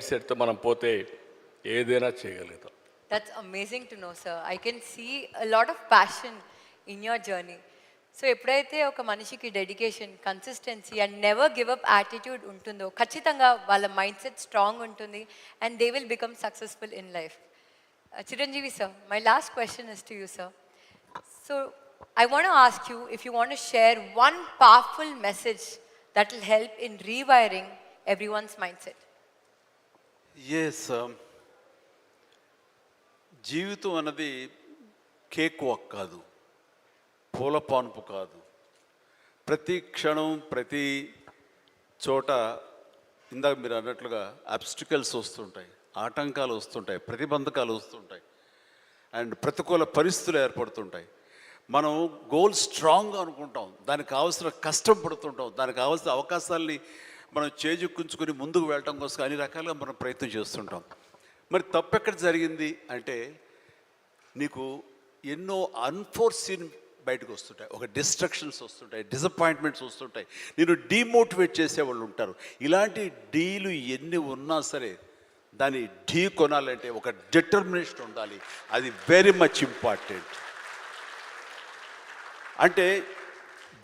సెట్తో మనం పోతే ఏదైనా చేయగలుగుతాం. That's amazing to know, sir. I can see a lot of passion in your journey. So ఎప్పుడైతే ఒక మనిషికి dedication, consistency and never give up attitude ఉంటుందో ఖచ్చితంగా వాళ్ళ మైండ్ సెట్ స్ట్రాంగ్ ఉంటుంది and they will become successful in life. Chiranjeevi sir, my last question is to you sir. So I want to ask you if you want to share one powerful message that will help in rewiring everyone's mindset. Yes, జీవితం అన్నది cake walk కాదు, పూల పాన్పు కాదు. ప్రతి క్షణం ప్రతి చోట ఇందాక మీరు అన్నట్లుగా అబ్స్టికల్స్ వస్తుంటాయి, ఆటంకాలు వస్తుంటాయి, ప్రతిబంధకాలు వస్తుంటాయి అండ్ ప్రతికూల పరిస్థితులు ఏర్పడుతుంటాయి. మనం గోల్ స్ట్రాంగ్గా అనుకుంటాం, దానికి కావాల్సిన కష్టం పడుతుంటాం, దానికి కావాల్సిన అవకాశాలని మనం చేజుక్కుంచుకొని ముందుకు వెళ్ళటం కోసం అన్ని రకాలుగా మనం ప్రయత్నం చేస్తుంటాం. మరి తప్పెక్కడ జరిగింది అంటే నీకు ఎన్నో అన్ఫోర్సీన్ బయటకు వస్తుంటాయి, ఒక డిస్ట్రక్షన్స్ వస్తుంటాయి, డిసప్పాయింట్మెంట్స్ వస్తుంటాయి, నేను డీమోటివేట్ చేసేవాళ్ళు ఉంటారు. ఇలాంటి డీలు ఎన్ని ఉన్నా సరే దాన్ని ఢీ కొనాలంటే ఒక డిటర్మినేషన్ ఉండాలి. అది వెరీ మచ్ ఇంపార్టెంట్. అంటే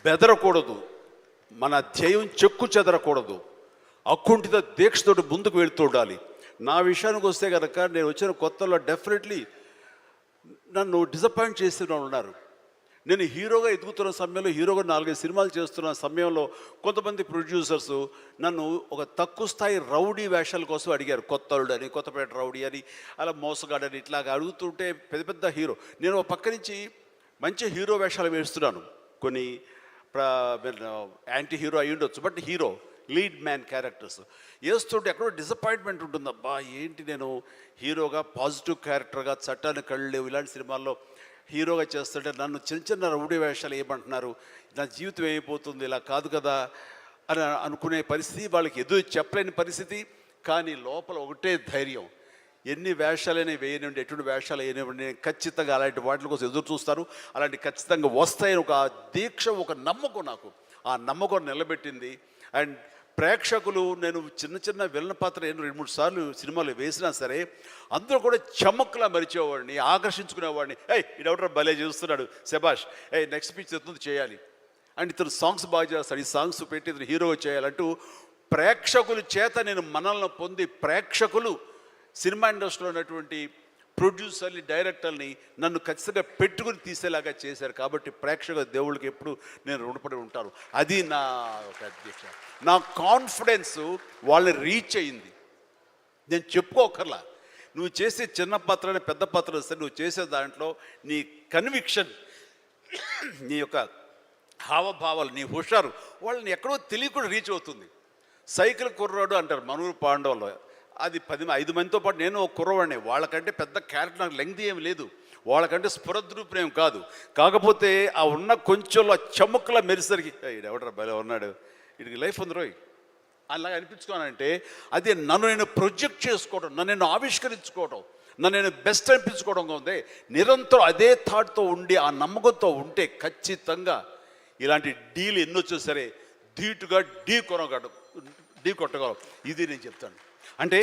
బెదరకూడదు, మన ధ్యేయం చెక్కు చెదరకూడదు, అకుంఠిత దీక్షతోటి ముందుకు వెళుతూ ఉండాలి. నా విషయానికి వస్తే కనుక నేను వచ్చిన కొత్తలో డెఫినెట్లీ నన్ను డిసప్పాయింట్ చేసిన వాళ్ళు ఉన్నారు. నేను హీరోగా ఎదుగుతున్న సమయంలో, హీరోగా 4-5 సినిమాలు చేస్తున్న సమయంలో కొంతమంది ప్రొడ్యూసర్స్ నన్ను ఒక తక్కువ స్థాయి రౌడీ వేషాల కోసం అడిగారు. కొత్తలుడు అని, కొత్తపేట రౌడీ అని, అలా మోసగాడని ఇట్లాగా అడుగుతుంటే పెద్ద పెద్ద హీరో, నేను ఒక పక్క నుంచి మంచి హీరో వేషాలు వేస్తున్నాను. కొన్ని యాంటీ హీరో అయి ఉండొచ్చు, but hero lead man characters వేస్తుంటే ఎక్కడో డిసప్పాయింట్మెంట్ ఉంటుంది. అబ్బా ఏంటి నేను హీరోగా పాజిటివ్ క్యారెక్టర్గా, చట్టానికి కళ్ళు లేవు ఇలాంటి సినిమాల్లో హీరోగా చేస్తుంటే నన్ను చిన్న చిన్న రౌడీ వేషాలు ఏమంటున్నారు, నా జీవితం ఏమైపోతుంది, ఇలా కాదు కదా అని అనుకునే పరిస్థితి, వాళ్ళకి ఎదురు చెప్పలేని పరిస్థితి. కానీ లోపల ఒకటే ధైర్యం, ఎన్ని వేషాలైనా వేయనివ్వండి, ఎటువంటి వేషాలు వేయనివ్వండి, నేను ఖచ్చితంగా అలాంటి వాటి కోసం ఎదురు చూస్తాను, అలాంటి ఖచ్చితంగా వస్తాయని ఒక దీక్ష, ఒక నమ్మకం, నాకు ఆ నమ్మకం నిలబెట్టింది. అండ్ ప్రేక్షకులు, నేను చిన్న చిన్న విలన పాత్ర 2-3 సార్లు సినిమాలు వేసినా సరే అందరూ కూడా చమక్లా మరిచేవాడిని, ఆకర్షించుకునేవాడిని. ఇడెవడో భలే చూస్తున్నాడు, శబాష్, నెక్స్ట్ పిక్చర్ ఎత్తుంది చేయాలి, అండ్ ఇతను సాంగ్స్ బాగా చేస్తాడు, ఈ సాంగ్స్ పెట్టి ఇతను హీరోగా చేయాలంటూ ప్రేక్షకుల చేత నేను మనల్ని పొంది, ప్రేక్షకులు సినిమా ఇండస్ట్రీలో ఉన్నటువంటి ప్రొడ్యూసర్ని, డైరెక్టర్ని నన్ను ఖచ్చితంగా పెట్టుకుని తీసేలాగా చేశారు. కాబట్టి ప్రేక్షక దేవుళ్ళకి ఎప్పుడు నేను రుణపడి ఉంటాను. అది నా ఒక అధ్యక్ష, నా కాన్ఫిడెన్స్ వాళ్ళని రీచ్ అయ్యింది. నేను చెప్పుకోకర్లా, నువ్వు చేసే చిన్న పాత్ర పెద్ద పాత్ర వస్తే నువ్వు చేసే దాంట్లో నీ కన్విక్షన్, నీ యొక్క హావభావాలు, నీ హుషారు వాళ్ళని ఎక్కడో తెలియకుండా రీచ్ అవుతుంది. సైకిల్ కుర్రాడు అంటారు మనూరు పాండవుల్లో, అది 5 మందితో పాటు నేను ఒక కుర్రవాడిని. వాళ్ళకంటే పెద్ద క్యారెక్టర్ నాకు లెంగ్త్ ఏమి లేదు, వాళ్ళకంటే స్ఫురద్రూపేం కాదు. కాకపోతే ఆ ఉన్న కొంచెంలో చెమ్మక్కలా మెరిసరికి ఎవడరా భలే ఉన్నాడు, వీడికి లైఫ్ ఉంది రోయ్ అలాగ అనిపించుకోనంటే అది నన్ను నేను ప్రొజెక్ట్ చేసుకోవడం, నన్ను నేను ఆవిష్కరించుకోవడం, నన్ను నేను బెస్ట్ అనిపించుకోవడంగా ఉంది. నిరంతరం అదే థాట్తో ఉండి, ఆ నమ్మకంతో ఉంటే ఖచ్చితంగా ఇలాంటి డీలు ఎన్నొచ్చా సరే ధీటుగా ఢీ కొట్టగలం. ఇది నేను చెప్తాను. అంటే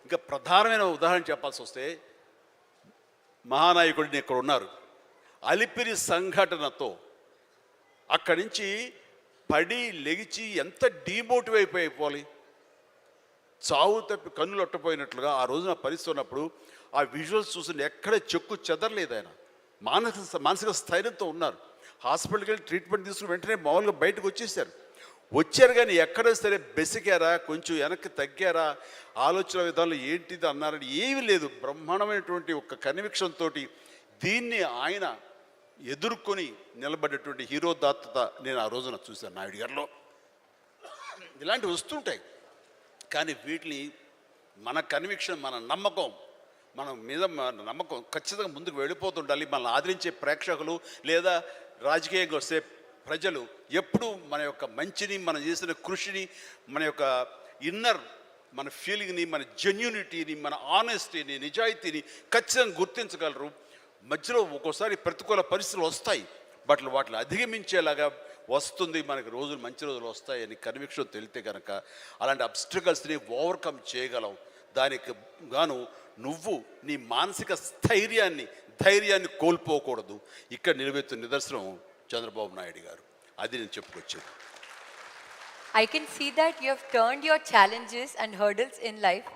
ఇంకా ప్రధానమైన ఉదాహరణ చెప్పాల్సి వస్తే, మహానాయకుడిని ఇక్కడ ఉన్నారు, అలిపిరి సంఘటనతో అక్కడి నుంచి పడి లెగిచి ఎంత డీమోటివేట్ అయిపోవాలి, చావు తప్పి కన్నులు ఒట్టపోయినట్లుగా ఆ రోజున పరిస్థితి ఉన్నప్పుడు ఆ విజువల్స్ చూసి ఎక్కడ చెక్కు చెదరలేదు. ఆయన మానసిక స్థైర్యంతో ఉన్నారు. హాస్పిటల్కి వెళ్ళి ట్రీట్మెంట్ తీసుకుని వెంటనే మామూలుగా బయటకు వచ్చారు కానీ ఎక్కడ సరే బెసికారా, కొంచెం వెనక్కి తగ్గారా, ఆలోచన విధానంలో ఏంటిది అన్నారని ఏమీ లేదు. బ్రహ్మాండమైనటువంటి ఒక కన్విక్షన్ తోటి దీన్ని ఆయన ఎదుర్కొని నిలబడేటువంటి హీరో దాత్తత నేను ఆ రోజున చూశాను నాయుడు గారిలో. ఇలాంటివి వస్తుంటాయి కానీ వీటిని మన కన్విక్షన్, మన నమ్మకం, మన మీద మన నమ్మకం ఖచ్చితంగా ముందుకు వెళ్ళిపోతుండాలి. మనల్ని ఆదరించే ప్రేక్షకులు లేదా రాజకీయంగా వస్తే ప్రజలు ఎప్పుడు మన యొక్క మంచిని, మనం చేసిన కృషిని, మన యొక్క ఇన్నర్ మన ఫీలింగ్ని, మన జెన్యూనిటీని, మన ఆనెస్టీని, నిజాయితీని ఖచ్చితంగా గుర్తించగలరు. మధ్యలో ఒక్కోసారి ప్రతికూల పరిస్థితులు వస్తాయి, బట్ వాటిని అధిగమించేలాగా వస్తుంది, మనకి రోజులు మంచి రోజులు వస్తాయని కన్విక్షన్ తెలితే కనుక అలాంటి అబ్స్ట్రకల్స్ని ఓవర్కమ్ చేయగలం. దానికి గాను నువ్వు నీ మానసిక ధైర్యాన్ని కోల్పోకూడదు. ఇక్కడ నిలబెత్తున్న నిదర్శనం చంద్రబాబు నాయుడు గారు. అది నేను చెప్పుకొచ్చేది. I can see that you have turned your challenges and hurdles in life